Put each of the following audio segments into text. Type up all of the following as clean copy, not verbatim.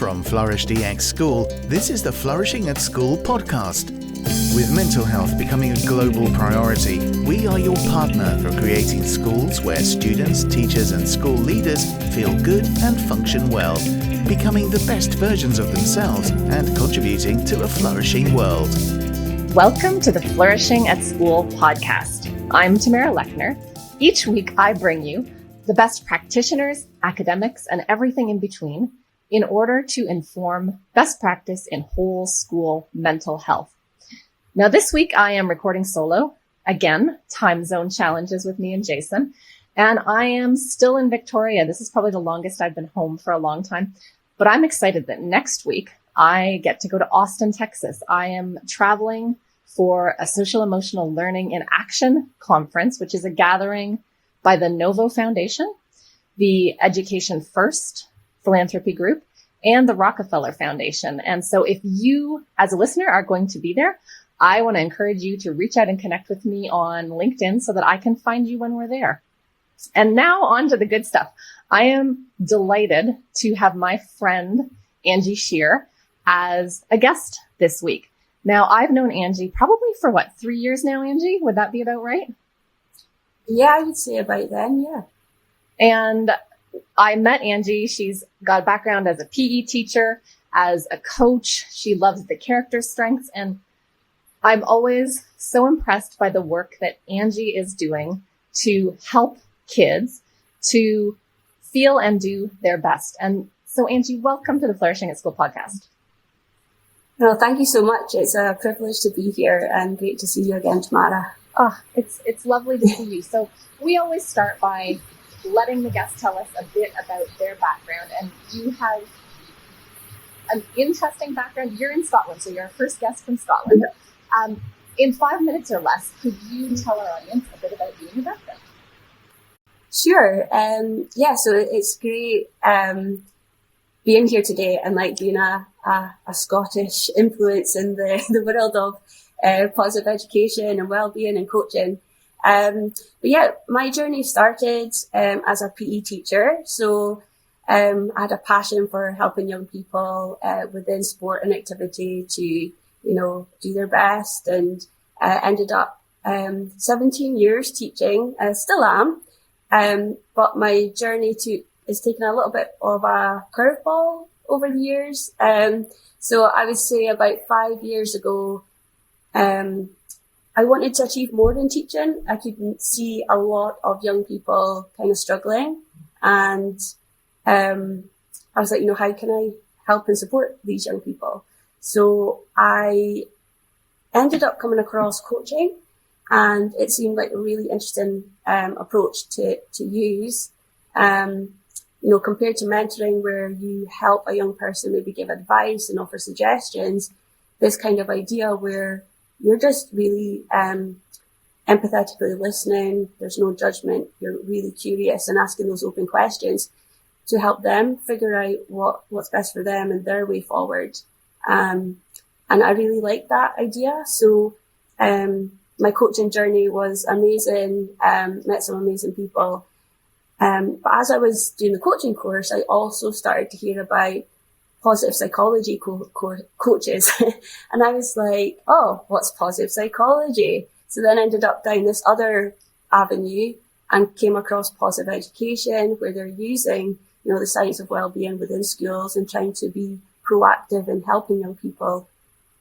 From Flourish DX School, this is the Flourishing at School podcast. With mental health becoming a global priority, we are your partner for creating schools where students, teachers and school leaders feel good and function well, becoming the best versions of themselves and contributing to a flourishing world. Welcome to the Flourishing at School podcast. I'm Tamara. Each week I bring you the best practitioners, academics, and everything in between in order to inform best practice in whole school mental health. Now this week I am recording solo. Again, time zone challenges with me and Jason. And I am still in Victoria. This is probably the longest I've been home for a long time. But I'm excited that next week I get to go to Austin, Texas. I am traveling for a social emotional learning in action conference, which is a gathering by the Novo Foundation, the Education First philanthropy group, and the Rockefeller Foundation. And so if you, as a listener, are going to be there, I want to encourage you to reach out and connect with me on LinkedIn so that I can find you when we're there. And now on to the good stuff. I am delighted to have my friend, Angie Shearer, as a guest this week. Now, I've known Angie probably for 3 years now, Angie? Would that be about right? Yeah, I would say about then, yeah. And I met Angie. She's got a background as a PE teacher, as a coach. She loves the character strengths. And I'm always so impressed by the work that Angie is doing to help kids to feel and do their best. And so, Angie, welcome to the Flourishing at School podcast. No, thank you so much. It's a privilege to be here and great to see you again, Tamara. Oh, it's lovely to see you. So we always start by letting the guests tell us a bit about their background. And you have an interesting background. You're in Scotland, so you're our first guest from Scotland. In 5 minutes or less, could you tell our audience a bit about you and your background? Sure. So it's great being here today and being a Scottish influence in the world of positive education and wellbeing and coaching. But yeah, my journey started as a PE teacher. So I had a passion for helping young people within sport and activity to, do their best, and ended up 17 years teaching, still am. But my journey is taking a little bit of a curveball over the years. So I would say about 5 years ago, I wanted to achieve more than teaching. I could see a lot of young people kind of struggling. And I was like, how can I help and support these young people? So I ended up coming across coaching, and it seemed like a really interesting approach to use. Compared to mentoring, where you help a young person maybe give advice and offer suggestions, this kind of idea where you're just really empathetically listening, there's no judgment, you're really curious and asking those open questions to help them figure out what's best for them and their way forward. And I really like that idea. So my coaching journey was amazing, met some amazing people. But as I was doing the coaching course, I also started to hear about positive psychology coaches. And I was like, oh, what's positive psychology? So then I ended up down this other avenue and came across positive education, where they're using, the science of well-being within schools and trying to be proactive in helping young people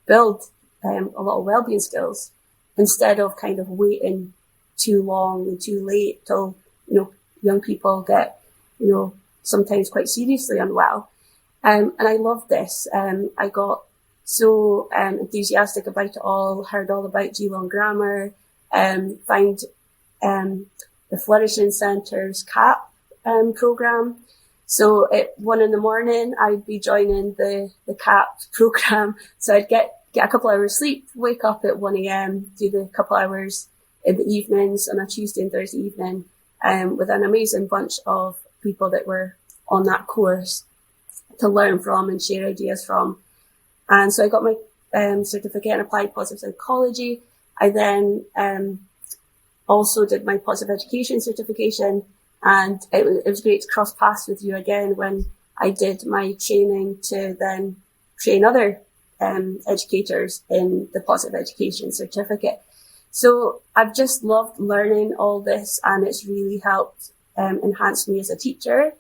build a lot of well-being skills, instead of kind of waiting too long and too late till, young people get, sometimes quite seriously unwell. And I loved this. I got so enthusiastic about it all, heard all about Geelong Grammar, found the Flourishing Centre's CAP program. So at 1 a.m, I'd be joining the CAP program. So I'd get a couple hours sleep, wake up at 1 a.m, do the couple hours in the evenings on a Tuesday and Thursday evening, with an amazing bunch of people that were on that course to learn from and share ideas from. And so I got my certificate in applied positive psychology. I then also did my positive education certification, and it was great to cross paths with you again when I did my training to then train other educators in the positive education certificate. So I've just loved learning all this, and it's really helped enhance me as a teacher.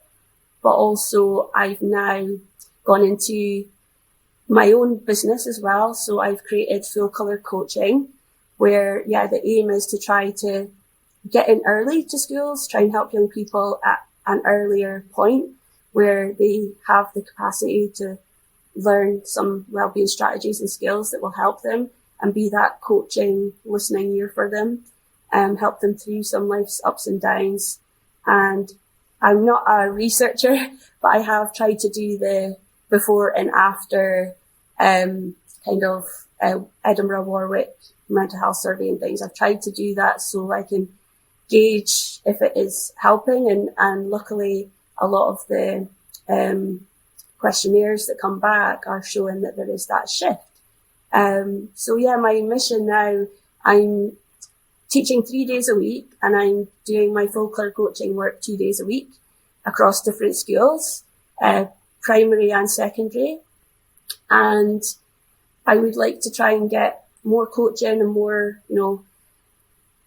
But also I've now gone into my own business as well. So I've created Full Colour Coaching, where, the aim is to try to get in early to schools, try and help young people at an earlier point where they have the capacity to learn some wellbeing strategies and skills that will help them and be that coaching, listening ear for them, help them through some life's ups and downs. And I'm not a researcher, but I have tried to do the before and after Edinburgh, Warwick mental health survey and things. I've tried to do that so I can gauge if it is helping, and luckily a lot of the questionnaires that come back are showing that there is that shift. My mission now, I'm teaching 3 days a week, and I'm doing my full colour coaching work 2 days a week across different schools, primary and secondary. And I would like to try and get more coaching and more,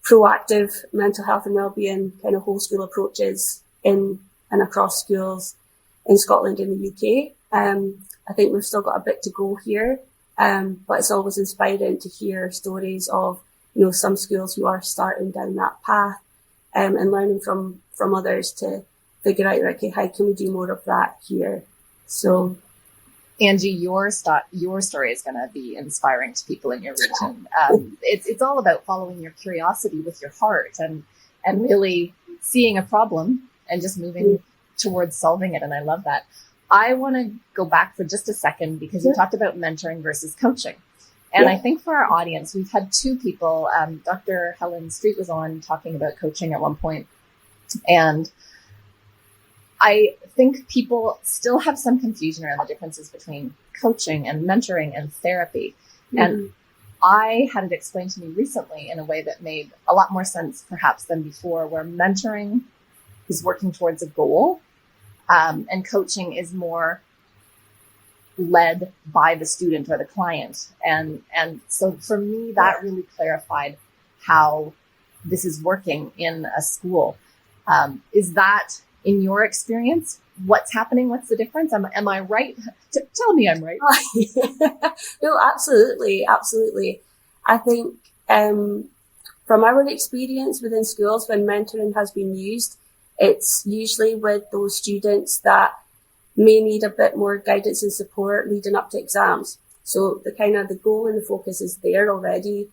proactive mental health and wellbeing kind of whole school approaches in and across schools in Scotland and the UK. I think we've still got a bit to go here, but it's always inspiring to hear stories of, some schools who are starting down that path, and learning from others to figure out, okay, how can we do more of that here? So, Angie, your story is going to be inspiring to people in your region. It's all about following your curiosity with your heart and really seeing a problem and just moving towards solving it. And I love that. I want to go back for just a second because you talked about mentoring versus coaching. And I think for our audience, we've had two people. Dr. Helen Street was on talking about coaching at one point, and I think people still have some confusion around the differences between coaching and mentoring and therapy. And I had it explained to me recently in a way that made a lot more sense perhaps than before, where mentoring is working towards a goal, and coaching is more led by the student or the client. And so for me, that really clarified how this is working in a school. Is that, in your experience, what's happening? What's the difference? Am I right? Tell me I'm right. No, absolutely. Absolutely. I think from our experience within schools, when mentoring has been used, it's usually with those students that may need a bit more guidance and support leading up to exams. So the goal and the focus is there already.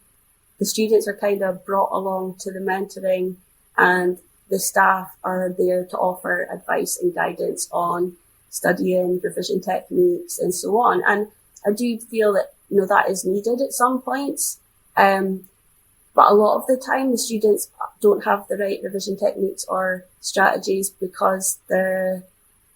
The students are kind of brought along to the mentoring, and the staff are there to offer advice and guidance on studying, revision techniques, and so on. And I do feel that, that is needed at some points. But a lot of the time, the students don't have the right revision techniques or strategies because they're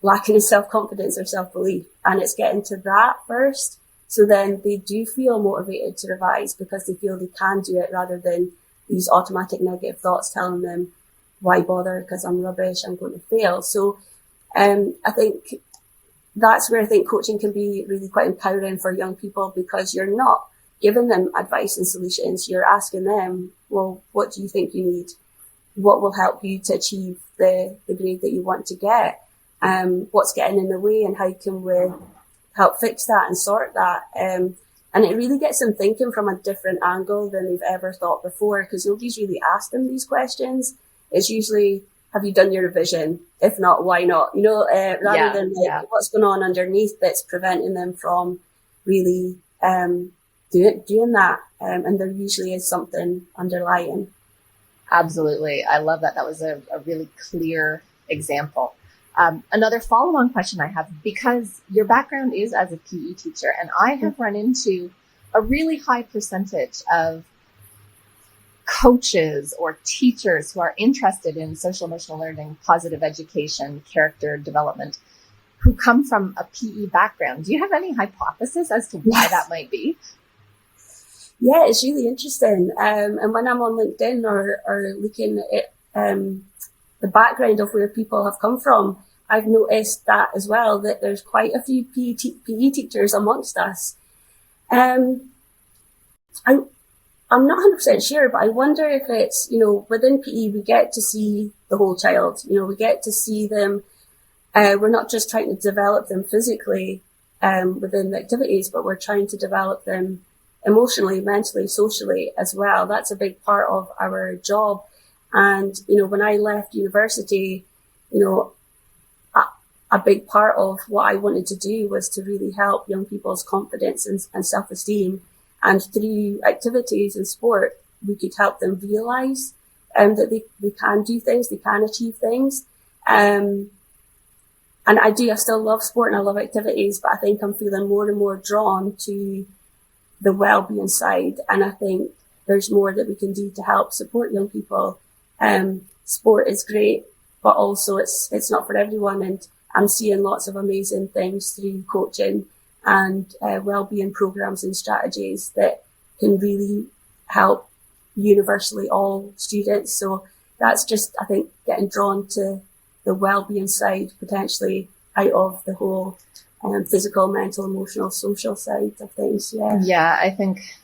lacking in self-confidence or self-belief. And it's getting to that first. So then they do feel motivated to revise because they feel they can do it, rather than these automatic negative thoughts telling them, why bother? Because I'm rubbish, I'm going to fail. So I think that's where I think coaching can be really quite empowering for young people, because you're not giving them advice and solutions. You're asking them, well, what do you think you need? What will help you to achieve the grade that you want to get? What's getting in the way, and how can we help fix that and sort that? And it really gets them thinking from a different angle than they've ever thought before, because nobody's really asked them these questions. It's usually, have you done your revision? If not, why not? Rather than what's going on underneath that's preventing them from really doing that. And there usually is something underlying. Absolutely. I love that. That was a really clear example. Another follow-on question I have, because your background is as a PE teacher, and I have run into a really high percentage of coaches or teachers who are interested in social emotional learning, positive education, character development, who come from a PE background. Do you have any hypothesis as to why that might be? Yeah, it's really interesting. And when I'm on LinkedIn or looking at the background of where people have come from, I've noticed that as well, that there's quite a few PE teachers amongst us. I'm not 100% sure, but I wonder if it's, within PE, we get to see the whole child. We get to see them. We're not just trying to develop them physically within the activities, but we're trying to develop them emotionally, mentally, socially as well. That's a big part of our job. And, when I left university, a big part of what I wanted to do was to really help young people's confidence and self-esteem. And through activities and sport, we could help them realise that they can do things, they can achieve things. And I still love sport and I love activities, but I think I'm feeling more and more drawn to the wellbeing side. And I think there's more that we can do to help support young people. Sport is great, but also it's not for everyone. And I'm seeing lots of amazing things through coaching and wellbeing programs and strategies that can really help universally all students. So that's just, I think, getting drawn to the wellbeing side potentially out of the whole physical, mental, emotional, social side of things. Yeah, I think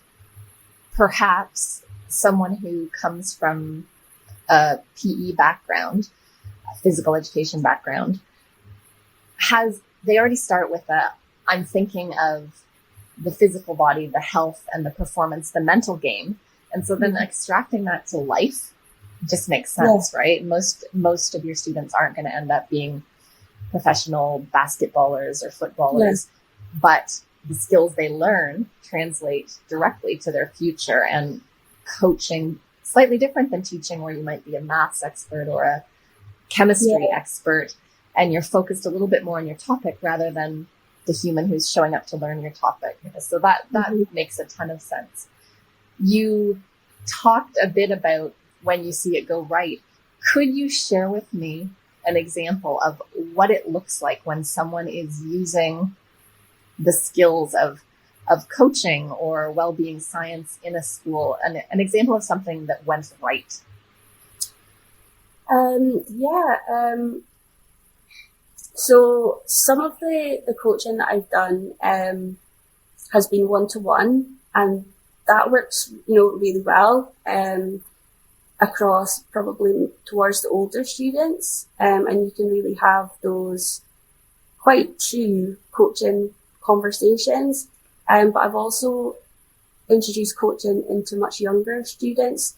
perhaps someone who comes from a PE background, a physical education background, they already start with I'm thinking of the physical body, the health and the performance, the mental game. And so then extracting that to life just makes sense, right? Most of your students aren't going to end up being professional basketballers or footballers, but the skills they learn translate directly to their future. And coaching, slightly different than teaching, where you might be a maths expert or a chemistry expert, and you're focused a little bit more on your topic rather than the human who's showing up to learn your topic. So that makes a ton of sense. You talked a bit about when you see it go right. Could you share with me an example of what it looks like when someone is using the skills of coaching or well-being science in a school, an example of something that went right? So some of the coaching that I've done has been one-to-one, and that works, really well across probably towards the older students. And you can really have those quite true coaching conversations. But I've also introduced coaching into much younger students,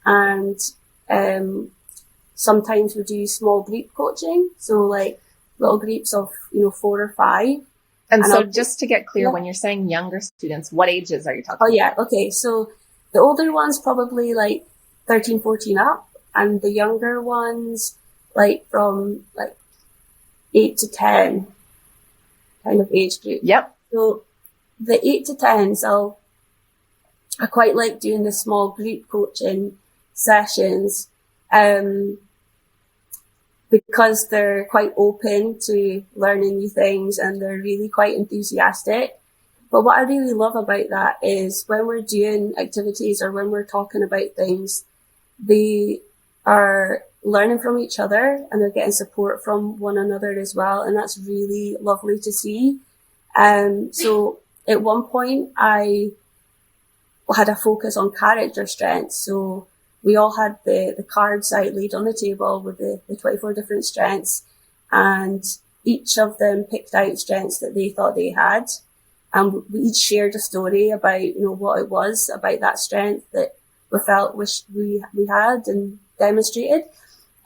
and sometimes we do small group coaching. So like little groups of, 4 or 5. And so just to get clear, when you're saying younger students, what ages are you talking about? Oh, yeah. Okay. So the older ones probably like 13, 14 up, and the younger ones like from like 8 to 10 kind of age group. Yep. So the 8 to 10s, I quite like doing the small group coaching sessions, because they're quite open to learning new things and they're really quite enthusiastic. But what I really love about that is when we're doing activities or when we're talking about things, they are learning from each other and they're getting support from one another as well. And that's really lovely to see. So at one point I had a focus on character strengths. So we all had the cards out laid on the table with the 24 different strengths, and each of them picked out strengths that they thought they had. And we each shared a story about, what it was about that strength that we felt we had and demonstrated.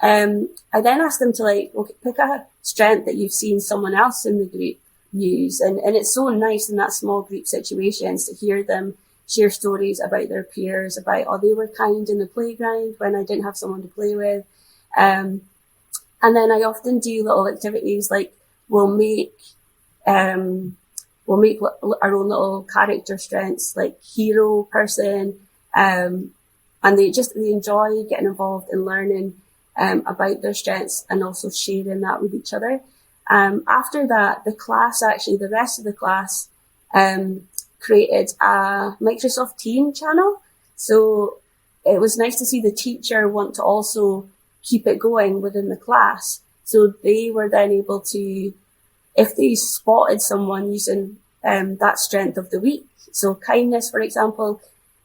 I then asked them to pick a strength that you've seen someone else in the group use. And it's so nice in that small group situations to hear them share stories about their peers, about, they were kind in the playground when I didn't have someone to play with. And then I often do little activities like we'll make our own little character strengths, like hero, person, and they enjoy getting involved in learning about their strengths and also sharing that with each other. After that, the rest of the class created a Microsoft Team channel. So it was nice to see the teacher want to also keep it going within the class. So they were then able to, if they spotted someone using that strength of the week, so kindness, for example,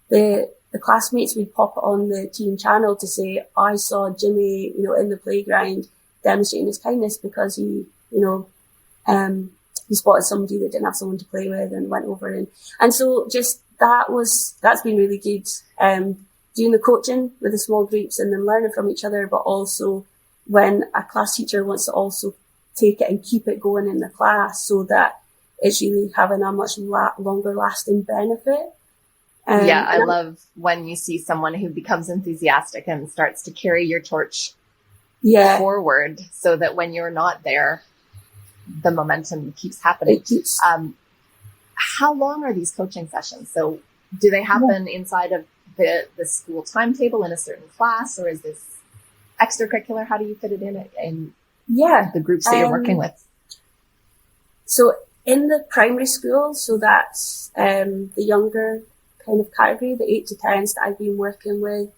the classmates would pop it on the team channel to say, I saw Jimmy, in the playground demonstrating his kindness because he spotted somebody that didn't have someone to play with and went over and so just that's been really good. Doing the coaching with the small groups and them learning from each other, but also when a class teacher wants to also take it and keep it going in the class so that it's really having a much longer lasting benefit. I love when you see someone who becomes enthusiastic and starts to carry your torch forward so that when you're not there, the momentum keeps happening. How long are these coaching sessions? So do they happen inside of the school timetable in a certain class, or is this extracurricular? How do you fit it in the groups that you're working with? So in the primary school, so that's the younger kind of category, the 8 to 10s that I've been working with,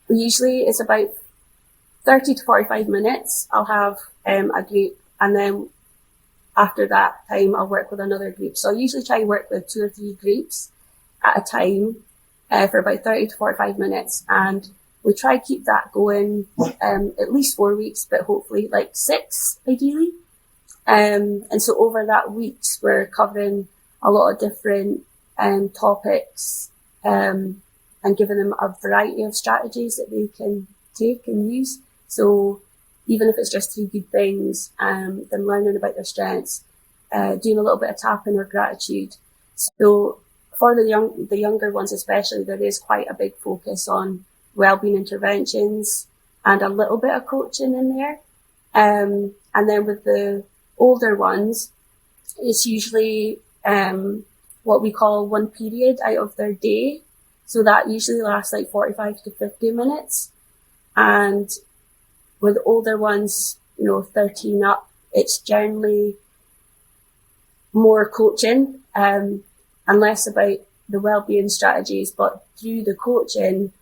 usually it's about 30 to 45 minutes. I'll have a group, and then after that time I'll work with another group. So I usually try and work with 2 or 3 groups at a time for about 30 to 45 minutes, and we try to keep that going at least 4 weeks, but hopefully like 6 ideally. And so over that weeks we're covering a lot of different topics and giving them a variety of strategies that they can take and use. So even if it's just 3 good things, them learning about their strengths, doing a little bit of tapping or gratitude. So for the younger ones especially, there is quite a big focus on wellbeing interventions and a little bit of coaching in there. And then with the older ones, it's usually what we call one period out of their day. So that usually lasts like 45 to 50 minutes. And with older ones, 13 up, it's generally more coaching and less about the wellbeing strategies. But through the coaching,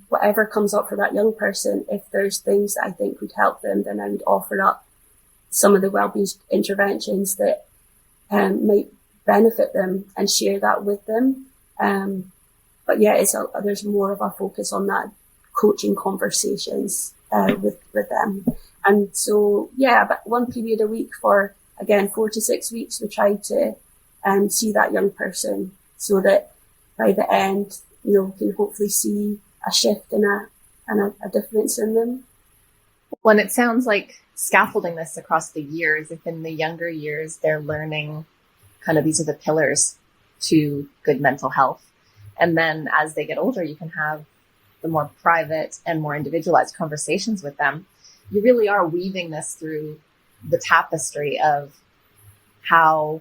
whatever comes up for that young person, if there's things that I think would help them, then I would offer up some of the wellbeing interventions that might benefit them and share that with them. But yeah, there's more of a focus on that coaching conversations with them. And so, about 1 period a week for, again, 4 to 6 weeks, we try to see that young person so that by the end, we can hopefully see a shift and a difference in them. When it sounds like scaffolding this across the years, if in the younger years they're learning kind of these are the pillars to good mental health. And then as they get older, you can have the more private and more individualized conversations with them. You really are weaving this through the tapestry of how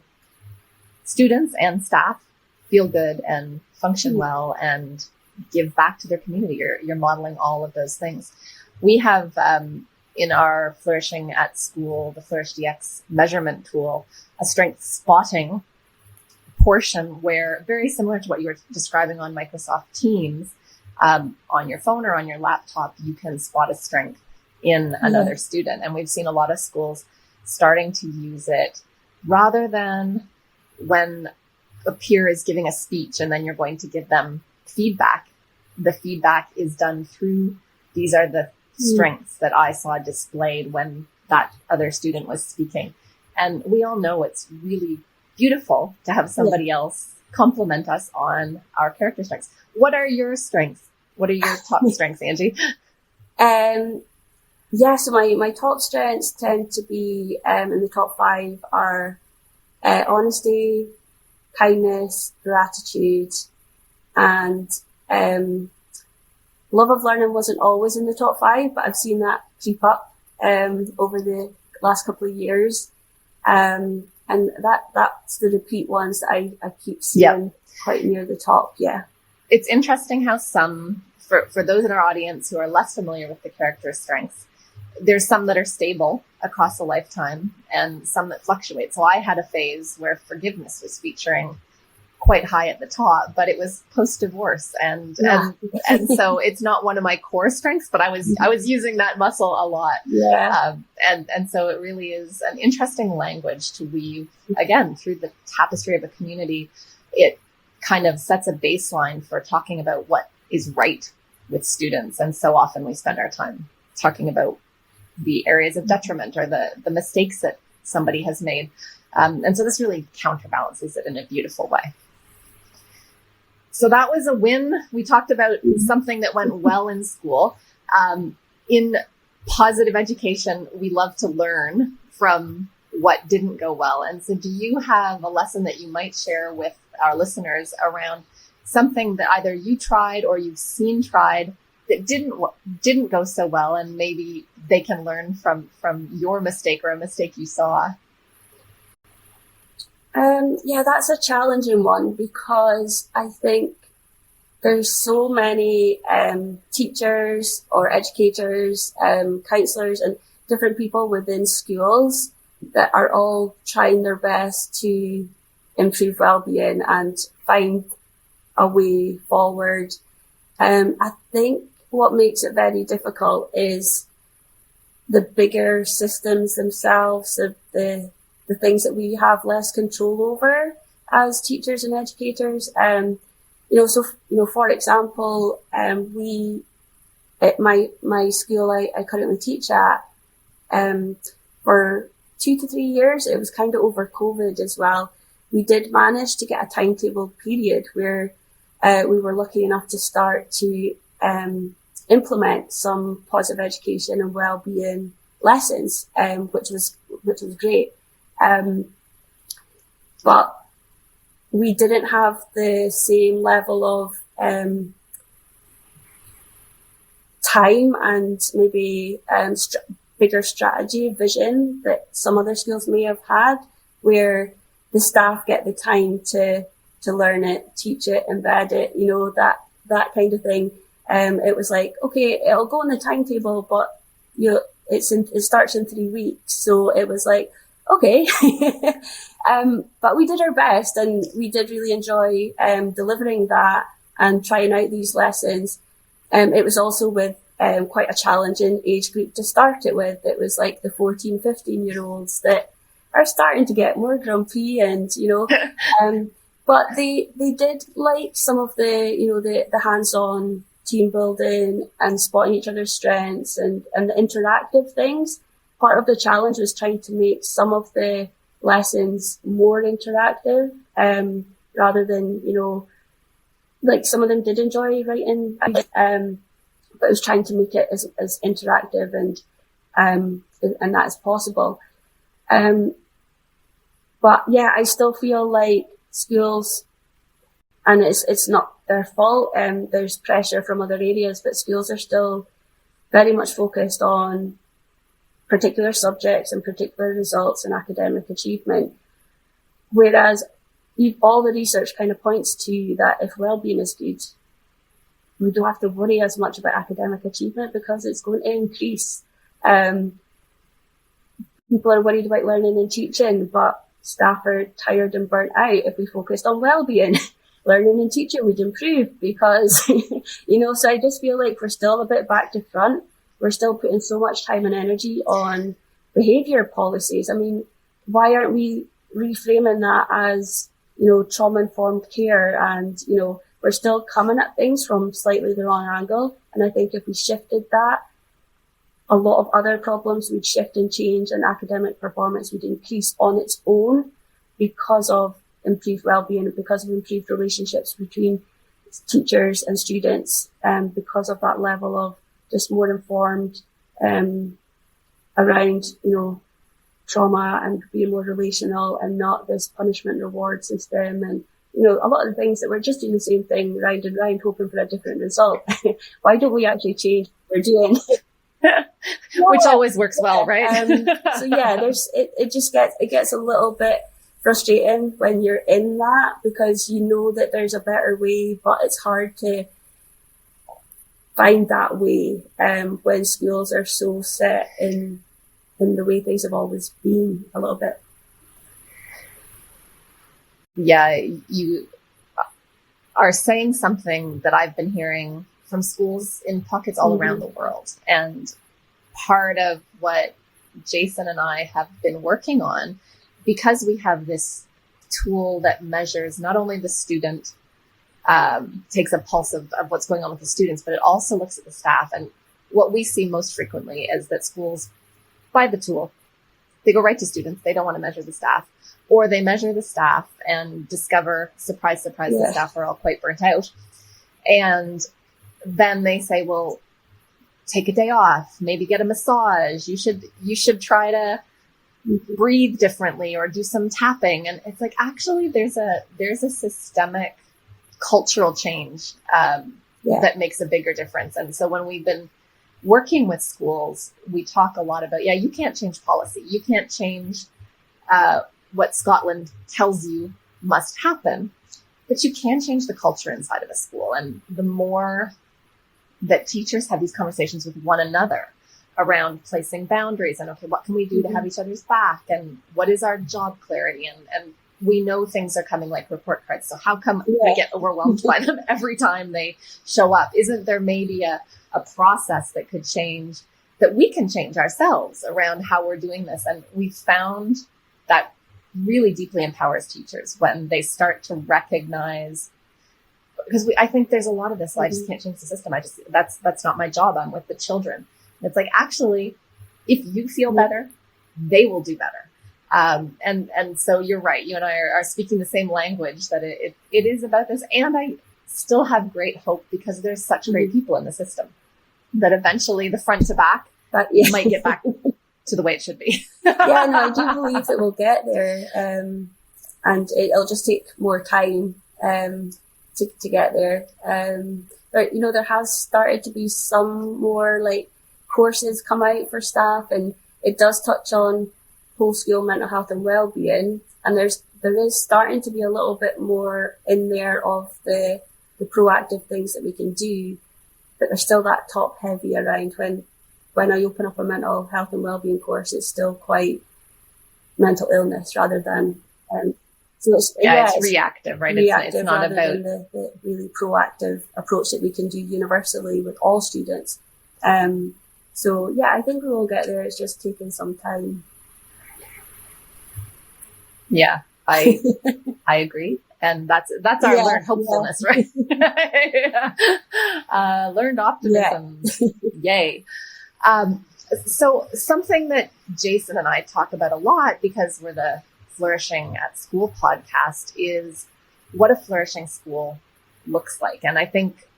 students and staff feel good and function well and give back to their community. You're modeling all of those things. We have in our Flourishing at School, the Flourish DX measurement tool, a strength spotting portion where, very similar to what you were describing on Microsoft Teams, on your phone or on your laptop, you can spot a strength in another student. And we've seen a lot of schools starting to use it rather than when a peer is giving a speech and then you're going to give them feedback. The feedback is done through, these are the strengths that I saw displayed when that other student was speaking. And we all know it's really beautiful to have somebody else compliment us on our character strengths. What are your strengths? What are your top strengths, Angie? So my top strengths tend to be in the top 5 are honesty, kindness, gratitude, and love of learning wasn't always in the top 5, but I've seen that creep up over the last couple of years. And that's the repeat ones that I keep seeing quite near the top. Yeah. It's interesting how some, for those in our audience who are less familiar with the character strengths, there's some that are stable across a lifetime and some that fluctuate. So I had a phase where forgiveness was featuring quite high at the top, but it was post-divorce, and so it's not one of my core strengths, but I was using that muscle a lot. And so it really is an interesting language to weave, again, through the tapestry of a community. It kind of sets a baseline for talking about what is right with students, and so often we spend our time talking about the areas of detriment or the mistakes that somebody has made. And so this really counterbalances it in a beautiful way. So that was a win. We talked about something that went well in school. In positive education, we love to learn from what didn't go well. And so do you have a lesson that you might share with our listeners around something that either you tried or you've seen tried that didn't go so well, and maybe they can learn from your mistake or a mistake you saw? Yeah, that's a challenging one, because I think there's so many teachers or educators, counsellors and different people within schools that are all trying their best to improve wellbeing and find a way forward. I think what makes it very difficult is the bigger systems themselves, the things that we have less control over as teachers and educators. For example, we at my school I currently teach at, for 2 to 3 years, it was kind of over COVID as well, we did manage to get a timetable period where we were lucky enough to start to implement some positive education and wellbeing lessons, which was great. But we didn't have the same level of time and maybe bigger strategy vision that some other schools may have had, where the staff get the time to learn it, teach it, embed it, that kind of thing. It was like, okay, it'll go on the timetable, but it starts in 3 weeks. So it was like, okay. But we did our best, and we did really enjoy delivering that and trying out these lessons. It was also with quite a challenging age group to start it with. It was like the 14, 15-year-olds that are starting to get more grumpy and, but they did like some of the hands-on team building and spotting each other's strengths and the interactive things. Part of the challenge was trying to make some of the lessons more interactive, rather than, like some of them did enjoy writing, but it was trying to make it as interactive and that as possible. But yeah, I still feel like schools, and it's not their fault, there's pressure from other areas, but schools are still very much focused on particular subjects and particular results and academic achievement. Whereas all the research kind of points to that if wellbeing is good, we don't have to worry as much about academic achievement because it's going to increase. People are worried about learning and teaching, but staff are tired and burnt out. If we focused on wellbeing, learning and teaching would improve because, so I just feel like we're still a bit back to front. We're still putting so much time and energy on behaviour policies. I mean, why aren't we reframing that as, trauma-informed care? And, we're still coming at things from slightly the wrong angle. And I think if we shifted that, a lot of other problems would shift and change, and academic performance would increase on its own because of improved wellbeing and because of improved relationships between teachers and students, and because of that level of just more informed around, trauma and being more relational and not this punishment reward system. And, a lot of the things that we're just doing the same thing round and round, hoping for a different result. Why don't we actually change what we're doing? Which always works well, right? So yeah, it gets a little bit frustrating when you're in that, because you know that there's a better way, but it's hard to find that way when schools are so set in the way things have always been a little bit. Yeah, you are saying something that I've been hearing from schools in pockets all around the world. And part of what Jason and I have been working on, because we have this tool that measures not only the student, takes a pulse of what's going on with the students, but it also looks at the staff. And what we see most frequently is that schools buy the tool. They go right to students. They don't want to measure the staff, or they measure the staff and discover, surprise, surprise, the staff are all quite burnt out. And then they say, well, take a day off, maybe get a massage. You should try to breathe differently or do some tapping. And it's like, actually, there's a systemic cultural change that makes a bigger difference. And so when we've been working with schools, we talk a lot about, you can't change policy. You can't change what Scotland tells you must happen, but you can change the culture inside of a school. And the more that teachers have these conversations with one another around placing boundaries and, okay, what can we do to have each other's back? And what is our job clarity? And we know things are coming like report cards. So how come we get overwhelmed by them every time they show up? Isn't there maybe a process that could change, that we can change ourselves around how we're doing this? And we found that really deeply empowers teachers when they start to recognize, because I think there's a lot of this, I just can't change the system. That's not my job. I'm with the children. And it's like, actually, if you feel better, they will do better. And so you're right. You and I are speaking the same language, that it is about this. And I still have great hope, because there's such great people in the system, that eventually the front to back might get back to the way it should be. I do believe it will get there. And it'll just take more time to get there. But, there has started to be some more like courses come out for staff, and it does touch on whole school mental health and wellbeing. And there is starting to be a little bit more in there of the proactive things that we can do, but there's still that top heavy around when I open up a mental health and wellbeing course, it's still quite mental illness rather than, so it's reactive, right? Reactive, it's not rather about than the really proactive approach that we can do universally with all students. So I think we will get there. It's just taking some time. Yeah, I agree. And that's our learned hopefulness, right? Learned optimism. Yay. So something that Jason and I talk about a lot, because we're the Flourishing at School podcast, is what a flourishing school looks like. And I think,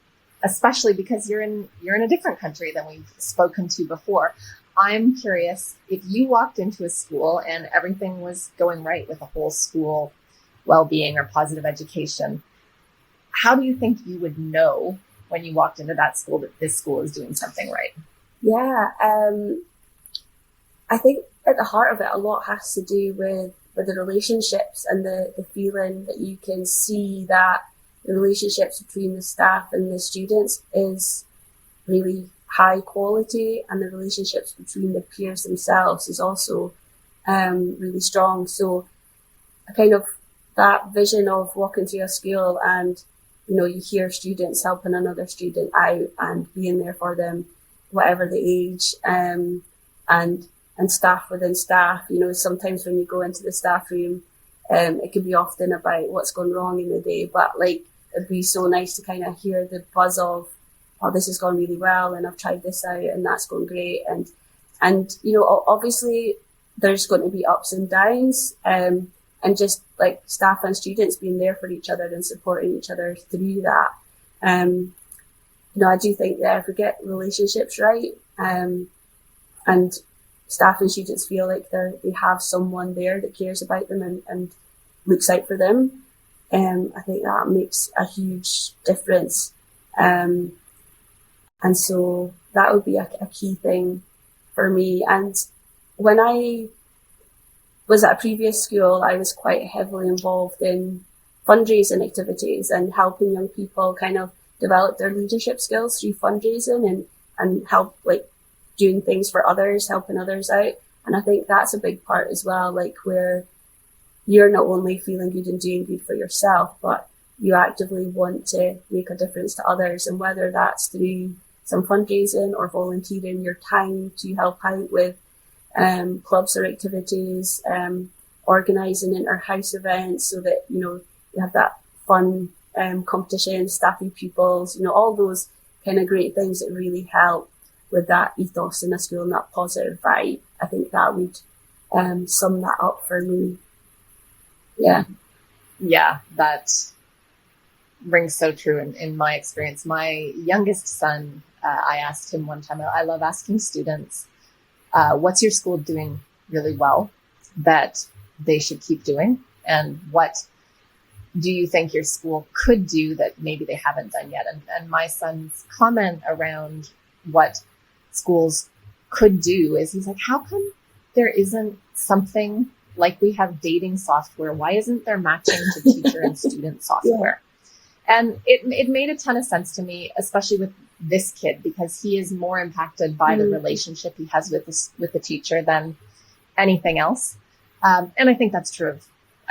especially because you're in a different country than we've spoken to before, I'm curious, if you walked into a school and everything was going right with a whole school well-being or positive education, how do you think you would know when you walked into that school that this school is doing something right? I think at the heart of it, a lot has to do with the relationships and the feeling that you can see that the relationships between the staff and the students is really high quality, and the relationships between the peers themselves is also really strong. So kind of that vision of walking through a school and, you hear students helping another student out and being there for them, whatever the age, and staff within staff. Sometimes when you go into the staff room, it can be often about what's going wrong in the day, but like, it'd be so nice to kind of hear the buzz of, oh, this has gone really well, and I've tried this out, and that's going great. And obviously there's going to be ups and downs, and just like staff and students being there for each other and supporting each other through that. I do think that if we get relationships right, and staff and students feel like they have someone there that cares about them and looks out for them, I think that makes a huge difference. And so that would be a key thing for me. And when I was at a previous school, I was quite heavily involved in fundraising activities and helping young people kind of develop their leadership skills through fundraising and help, like, doing things for others, helping others out. And I think that's a big part as well, like, where you're not only feeling good and doing good for yourself, but you actively want to make a difference to others, and whether that's through some fundraising or volunteering your time to help out with clubs or activities, organising inter-house events so that, you have that fun competition, staffy pupils, all those kind of great things that really help with that ethos in a school and that positive vibe. I think that would sum that up for me. Yeah. Yeah, that rings so true in my experience. My youngest son, I asked him one time, I love asking students, what's your school doing really well that they should keep doing? And what do you think your school could do that maybe they haven't done yet? And my son's comment around what schools could do is, he's like, how come there isn't something like we have dating software? Why isn't there matching to teacher and student software? Yeah. And it made a ton of sense to me, especially with this kid, because he is more impacted by the relationship he has with the teacher than anything else. And I think that's true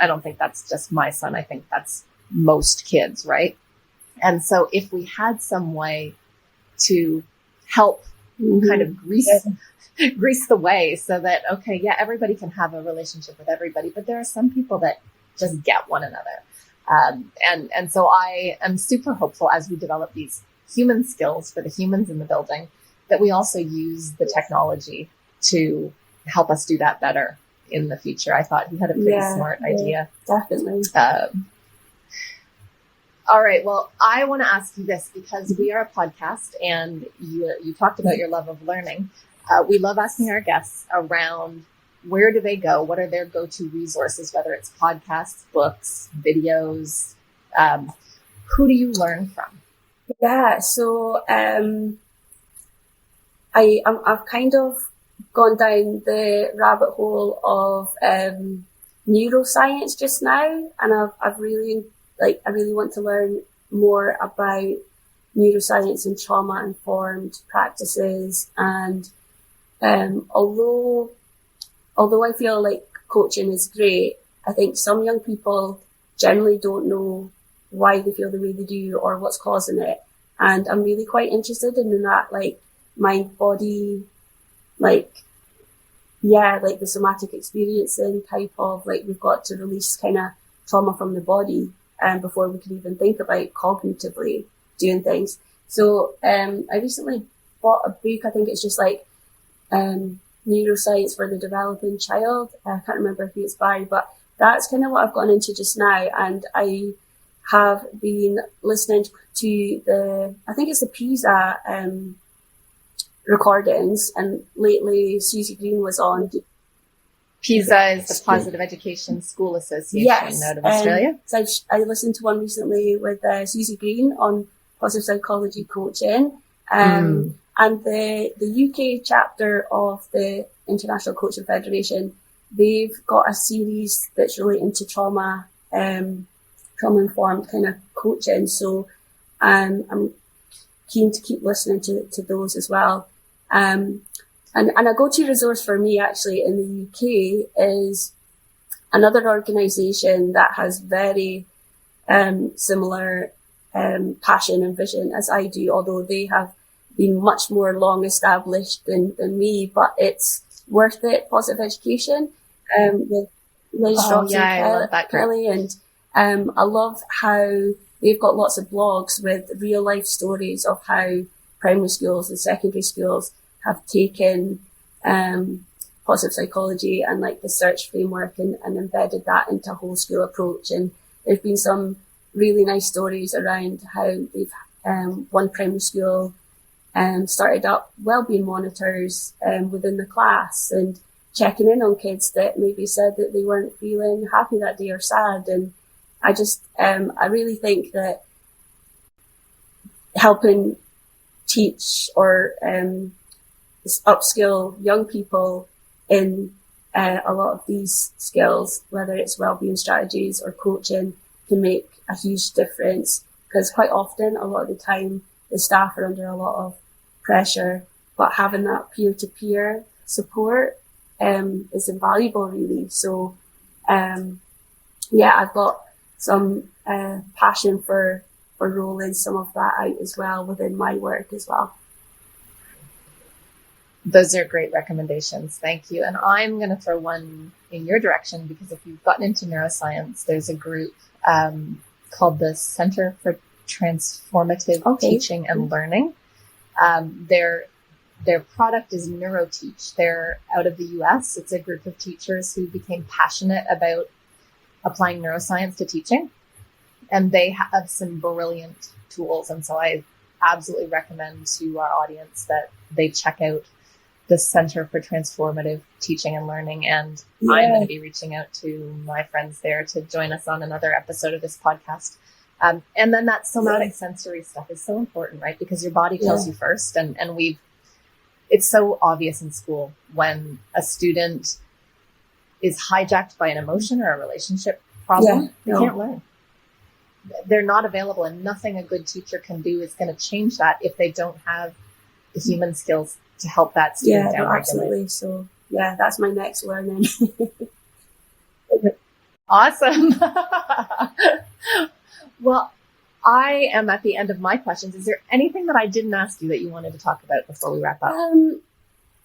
I don't think that's just my son. I think that's most kids, right? And so if we had some way to help kind of grease the way so that, okay, yeah, everybody can have a relationship with everybody, but there are some people that just get one another. And so I am super hopeful as we develop these human skills for the humans in the building, that we also use the technology to help us do that better in the future. I thought he had a pretty smart idea. Definitely. All right. Well, I want to ask you this, because we are a podcast and you talked about your love of learning. We love asking our guests around, where do they go? What are their go-to resources, whether it's podcasts, books, videos? Who do you learn from? Yeah. So I've kind of gone down the rabbit hole of neuroscience just now, and I really want to learn more about neuroscience and trauma informed practices. And although I feel like coaching is great, I think some young people generally don't know why they feel the way they do or what's causing it. And I'm really quite interested in that, like, mind body, the somatic experiencing type of, like, we've got to release kind of trauma from the body before we can even think about cognitively doing things. So I recently bought a book. I think it's just like Neuroscience for the Developing Child. I can't remember who it's by, but that's kind of what I've gone into just now. And I have been listening to I think it's the PISA recordings, and lately Susie Green was on. PISA is the Positive Education School Association out of Australia. So I listened to one recently with Susie Green on positive psychology coaching. And the UK chapter of the International Coaching Federation, they've got a series that's relating to trauma-informed kind of coaching. So I'm keen to keep listening to those as well. And a go-to resource for me actually in the UK is another organisation that has very similar passion and vision as I do, although they have been much more long established than me, but it's Worth It Positive Education with Liz Kelly, and I love how they've got lots of blogs with real life stories of how primary schools and secondary schools have taken positive psychology and like the search framework and embedded that into a whole school approach. And there's been some really nice stories around how they've one primary school started up wellbeing monitors within the class and checking in on kids that maybe said that they weren't feeling happy that day or sad. And I just I really think that helping teach or upskill young people in a lot of these skills, whether it's wellbeing strategies or coaching, can make a huge difference, because quite often, a lot of the time, the staff are under a lot of pressure, but having that peer-to-peer support is invaluable, really. So I've got some passion for rolling some of that out as well within my work as well. Those are great recommendations. Thank you. And I'm going to throw one in your direction, because if you've gotten into neuroscience, there's a group called the Center for Transformative Teaching and Learning. Their product is NeuroTeach. They're out of the US. It's a group of teachers who became passionate about applying neuroscience to teaching. And they have some brilliant tools. And so I absolutely recommend to our audience that they check out the Center for Transformative Teaching and Learning. And I'm going to be reaching out to my friends there to join us on another episode of this podcast. And then that somatic sensory stuff is so important, right? Because your body tells you first. And it's so obvious in school when a student is hijacked by an emotion or a relationship problem, they can't learn. They're not available, and nothing a good teacher can do is going to change that if they don't have the human skills to help that student downregulate. Absolutely. So that's my next learning. Awesome. Well, I am at the end of my questions. Is there anything that I didn't ask you that you wanted to talk about before we wrap up?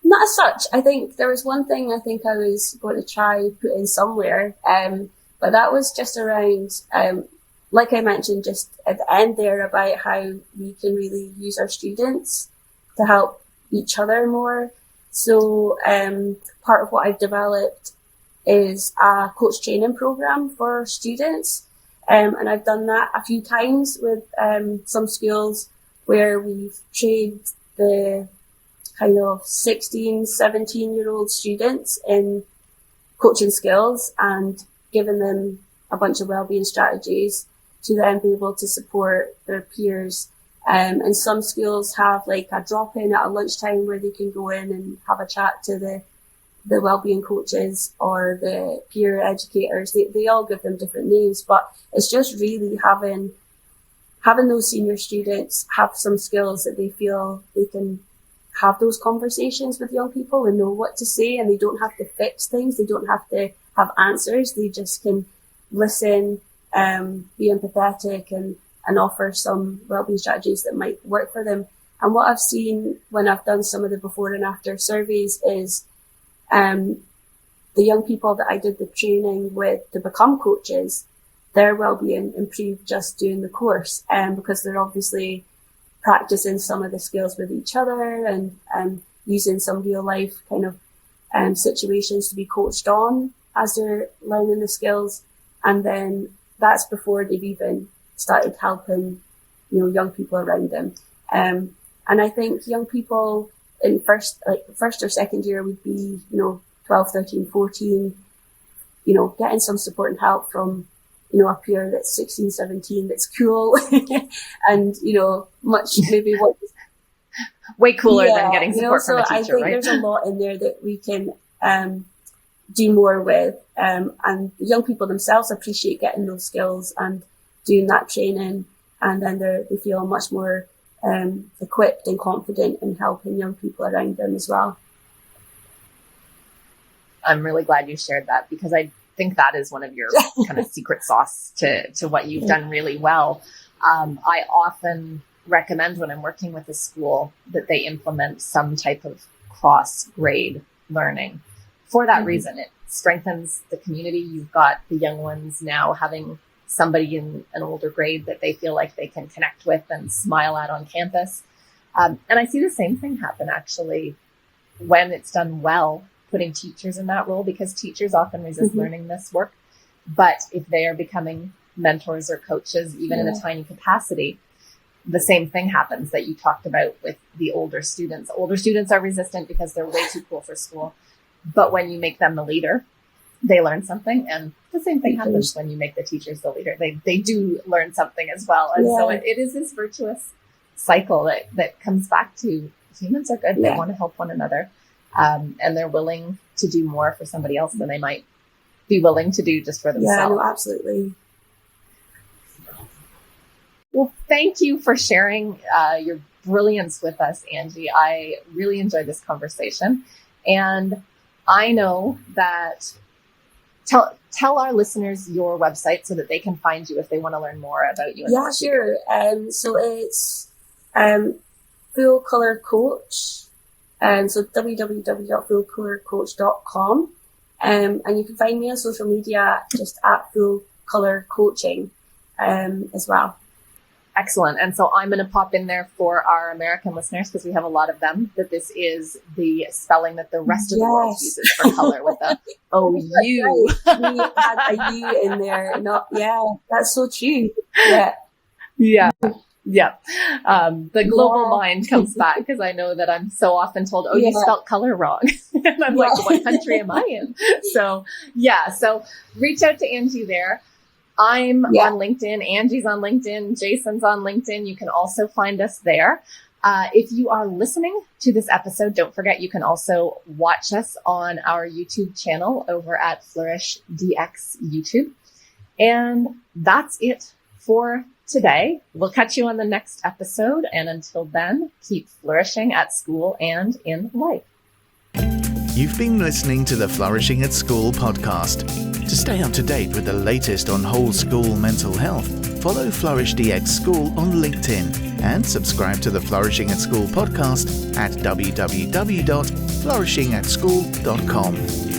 Not as such. I think there was one thing I think I was going to try put in somewhere, but that was just around, like I mentioned just at the end there, about how we can really use our students to help each other more. So part of what I've developed is a coach training program for students. And I've done that a few times with some schools where we've trained the kind of 16, 17-year-old students in coaching skills and given them a bunch of wellbeing strategies to then be able to support their peers. And some schools have like a drop-in at a lunchtime where they can go in and have a chat to the wellbeing coaches or the peer educators. They all give them different names, but it's just really having those senior students have some skills that they feel they can have those conversations with young people and know what to say, and they don't have to fix things. They don't have to have answers. They just can listen, be empathetic and offer some wellbeing strategies that might work for them. And what I've seen when I've done some of the before and after surveys is the young people that I did the training with to become coaches, their wellbeing improved just doing the course, because they're obviously practicing some of the skills with each other and using some real life kind of situations to be coached on as they're learning the skills. And then that's before they've even started helping, young people around them. And I think young people in first or second year would be, 12, 13, 14, getting some support and help from, a peer that's 16, 17, that's cool and, much maybe what way cooler than getting support from a teacher, I think right? There's a lot in there that we can do more with. And young people themselves appreciate getting those skills and doing that training. And then they feel much more equipped and confident in helping young people around them as well. I'm really glad you shared that, because I think that is one of your kind of secret sauce to what you've done really well. I often recommend when I'm working with a school that they implement some type of cross-grade learning. For that reason, it strengthens the community. You've got the young ones now having somebody in an older grade that they feel like they can connect with and smile at on campus. And I see the same thing happen actually when it's done well, putting teachers in that role, because teachers often resist learning this work. But if they are becoming mentors or coaches, even in a tiny capacity, the same thing happens that you talked about with the older students. Older students are resistant because they're way too cool for school. But when you make them the leader, they learn something. And the same thing happens when you make the teachers the leader. They do learn something as well. And so it is this virtuous cycle that comes back to humans are good. They want to help one another. And they're willing to do more for somebody else than they might be willing to do just for themselves. Yeah, no, absolutely. Well, thank you for sharing your brilliance with us, Angie. I really enjoyed this conversation. And I know that tell our listeners your website so that they can find you if they want to learn more about you. Yeah, sure. So it's Full Colour Coach. So www.fullcolorcoach.com. And you can find me on social media just at Full Colour Coaching as well. Excellent. And so I'm going to pop in there for our American listeners, because we have a lot of them, that this is the spelling that the rest of the world uses for color, with the O-U. We had a U in there. That's so true. Yeah. The global mind comes back, because I know that I'm so often told, you spelled color wrong. And I'm like, what country am I in? So reach out to Angie there. I'm on LinkedIn. Angie's on LinkedIn. Jason's on LinkedIn. You can also find us there. If you are listening to this episode, don't forget you can also watch us on our YouTube channel over at Flourish DX YouTube. And that's it for today. We'll catch you on the next episode. And until then, keep flourishing at school and in life. You've been listening to the Flourishing at School podcast. To stay up to date with the latest on whole school mental health, follow Flourish DX School on LinkedIn and subscribe to the Flourishing at School podcast at www.flourishingatschool.com.